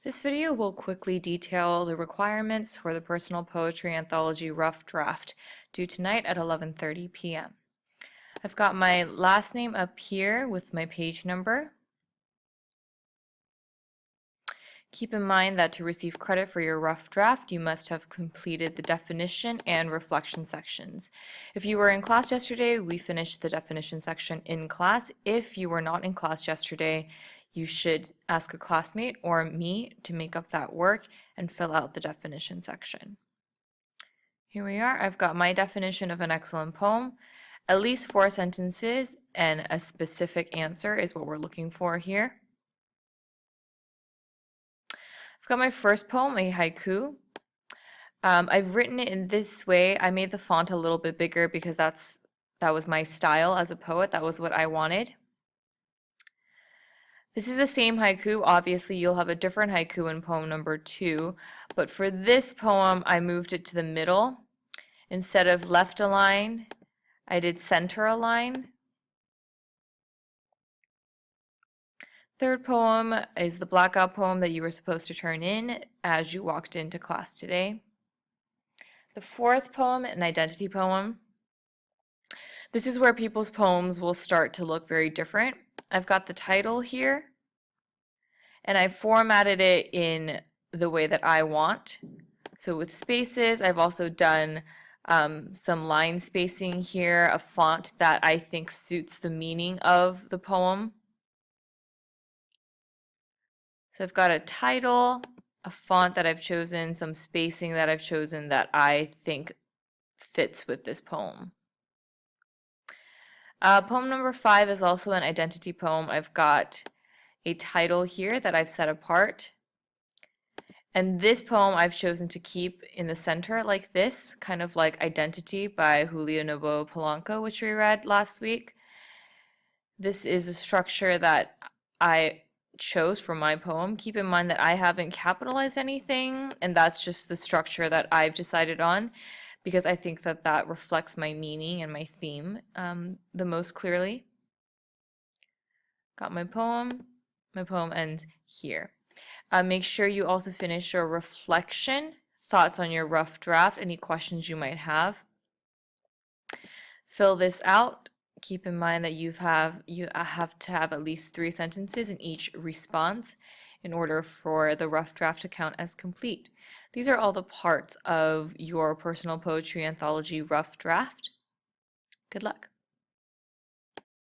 This video will quickly detail the requirements for the Personal Poetry Anthology Rough Draft, due tonight at 11:30 p.m. I've got my last name up here with my page number. Keep in mind that to receive credit for your rough draft, you must have completed the definition and reflection sections. If you were in class yesterday, we finished the definition section in class. If you were not in class yesterday, you should ask a classmate or me to make up that work and fill out the definition section. Here we are. I've got my definition of an excellent poem. At least 4 sentences and a specific answer is what we're looking for here. I've got my first poem, a haiku. I've written it in this way. I made the font a little bit bigger because that was my style as a poet. That was what I wanted. This is the same haiku. Obviously, you'll have a different haiku in poem number 2, but for this poem, I moved it to the middle. Instead of left a line, I did center a line. Third poem is the blackout poem that you were supposed to turn in as you walked into class today. The fourth poem, an identity poem. This is where people's poems will start to look very different. I've got the title here, and I formatted it in the way that I want. So with spaces, I've also done some line spacing here, a font that I think suits the meaning of the poem. So I've got a title, a font that I've chosen, some spacing that I've chosen that I think fits with this poem. Poem number 5 is also an identity poem. I've got a title here that I've set apart. And this poem I've chosen to keep in the center like this, kind of like Identity by Julio Noboa Polanco, which we read last week. This is a structure that I chose for my poem. Keep in mind that I haven't capitalized anything, and that's just the structure that I've decided on because I think that that reflects my meaning and my theme the most clearly. Got my poem. My poem ends here. Make sure you also finish your reflection, thoughts on your rough draft, any questions you might have. Fill this out. Keep in mind that you have to have at least 3 sentences in each response in order for the rough draft to count as complete. These are all the parts of your personal poetry anthology rough draft. Good luck.